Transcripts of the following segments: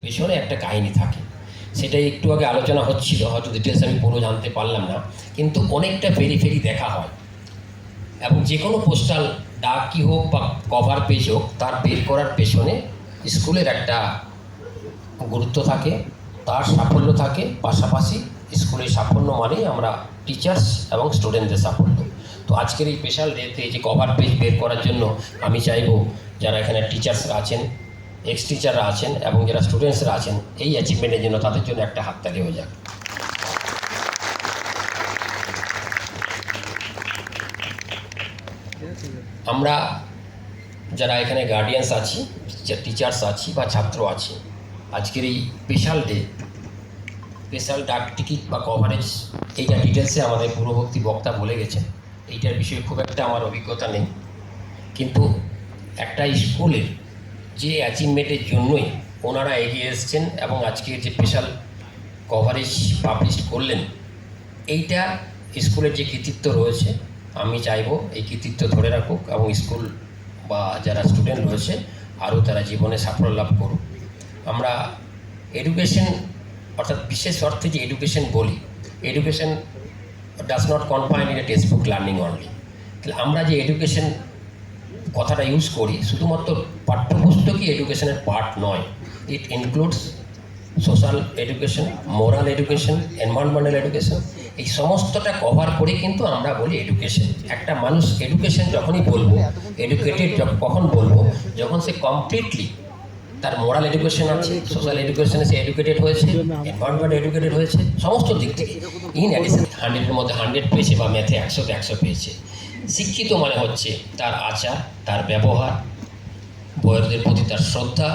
পেছনে একটা কাহিনী থাকে। সেটাই একটু আগে আলোচনা হচ্ছিল, হয়তো ডিটেলস আমি পুরো জানতে পারলাম না, কিন্তু অনেকটা ফেরি দেখা হয়। এবং যে কোনো পোস্টাল ডাকই হোক বা কভার পেজ হোক, তার বের করার পেছনে স্কুলের একটা গুরুত্ব থাকে, তার সাফল্য থাকে। পাশাপাশি স্কুলের সাফল্য মানেই আমরা টিচার্স এবং স্টুডেন্টদের সাফল্য। তো আজকের এই স্পেশাল ডেতে যে কভার পেজ বের করার জন্য আমি চাইব যারা এখানে টিচার্সরা আছেন, এক্স টিচাররা আছেন এবং যারা স্টুডেন্টসরা আছেন, এই অ্যাচিভমেন্টের জন্য তাদের জন্য একটা হাততালি হয়ে যাক। আমরা যারা এখানে গার্ডিয়ানস আছি, টিচার্স আছি বা ছাত্র আছি, আজকের এই স্পেশাল ডে, স্পেশাল ডাক টিকিট বা কভারেজ, এইটা ডিটেলসে আমাদের পূর্ববর্তী বক্তা বলে গেছেন। এইটার বিষয়ে খুব একটা আমার অভিজ্ঞতা নেই, কিন্তু একটা স্কুলের যে অ্যাচিভমেন্টের জন্যই ওনারা এগিয়ে এসছেন এবং আজকে যে স্পেশাল কভারেজ পাবলিশ করলেন, এইটা স্কুলের যে কৃতিত্ব রয়েছে, আমি চাইব এই কৃতিত্ব ধরে রাখুক এবং স্কুল বা যারা স্টুডেন্ট রয়েছে আরও তারা জীবনে সাফল্য লাভ করুক। আমরা এডুকেশন, অর্থাৎ বিশেষ অর্থে যে এডুকেশন বলি, education does not confine in a text book learning only. তাহলে আমরা যে এডুকেশন কথাটা ইউজ করি, শুধুমাত্র পাঠ্যপুস্তকই এডুকেশনের পার্ট নয়। It includes social education, moral education, environmental education, এই সমস্তটা কভার করে কিন্তু আমরা বলি এডুকেশন। একটা মানুষ এডুকেশন যখনই বলবো, এডুকেটেড কখন বলবো, যখন সে কমপ্লিটলি তার মোরাল এডুকেশন আছে, সোশ্যাল এডুকেশনে সে এডুকেটেড হয়েছে, এনভায়রনমেন্ট এডুকেটেড হয়েছে, সমস্ত দিক থেকে। ইন অ্যাডিশন 100-এর মধ্যে 100 পেয়েছে বা ম্যাথে 100-তে 100 পেয়েছে। শিক্ষিত মানে হচ্ছে তার আচার, তার ব্যবহার, বড়দের প্রতি তার শ্রদ্ধা,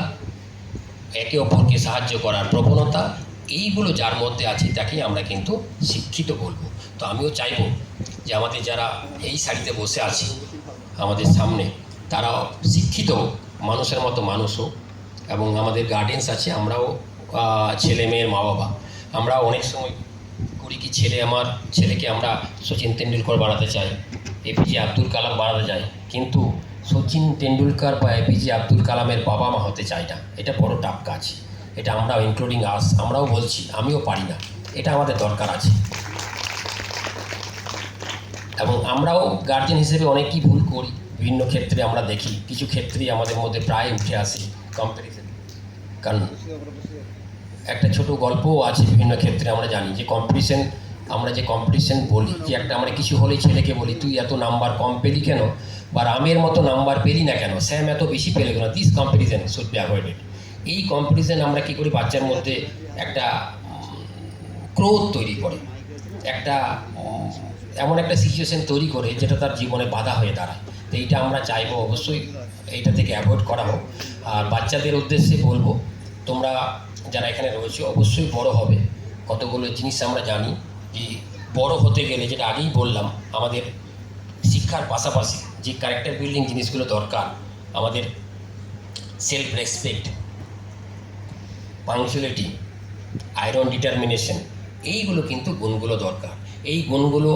একে অপরকে সাহায্য করার প্রবণতা, এইগুলো যার মধ্যে আছে তাকেই আমরা কিন্তু শিক্ষিত বলবো। তো আমিও চাইব যে আমাদের যারা এই সারিতে বসে আছি আমাদের সামনে, তারাও শিক্ষিত মানুষের মতো মানুষ হোক। এবং আমাদের গার্ডিয়ানস আছে, আমরাও ছেলে মেয়ের মা বাবা, আমরা অনেক সময় করি কি, আমার ছেলেকে আমরা সচিন তেন্ডুলকর বানাতে চাই, এপিজে আব্দুল কালাম বানাতে চাই, কিন্তু সচিন তেন্ডুলকর বা এপিজে আব্দুল কালামের বাবা মা হতে চাই না। এটা বড় টাফ কাজ। এটা আমরাও, ইনক্লুডিং আস, আমরাও বলছি, আমিও পারি না। এটা আমাদের দরকার আছে। এবং আমরাও গার্জেন হিসেবে অনেকই ভুল করি, বিভিন্ন ক্ষেত্রে আমরা দেখি, কিছু ক্ষেত্রেই আমাদের মধ্যে প্রায় উঠে আসে কম্প্যারিজন। কারণ একটা ছোট গল্পও আছে, বিভিন্ন ক্ষেত্রে আমরা জানি যে কম্পিটিশন, আমরা যে কম্পিটিশন বলি, যে একটা আমরা কিছু হলেই ছেলেকে বলি তুই এত নাম্বার কম পেলি কেন, বা রামের মতো নাম্বার পেলি না কেন, স্যাম এত বেশি পেলে কেন। This competition should be avoided. এই কম্পিটিশন আমরা কী করি, বাচ্চার মধ্যে একটা ক্রোধ তৈরি করে, একটা এমন একটা সিচুয়েশন তৈরি করে যেটা তার জীবনে বাধা হয়ে দাঁড়ায়। তো এইটা আমরা চাইবো অবশ্যই এইটা থেকে অ্যাভয়েড করা হোক। আর বাচ্চাদের উদ্দেশ্যে বলবো, তোমরা যারা এখানে রয়েছে অবশ্যই বড় হবে। কতগুলো জিনিস আমরা জানি যে বড় হতে গেলে, যেটা আগেই বললাম, আমাদের শিক্ষার পাশাপাশি যে ক্যারেক্টার বিল্ডিং জিনিসগুলো দরকার, আমাদের self respect, punctuality, iron determination, এইগুলো কিন্তু গুণগুলো দরকার। এই গুণগুলো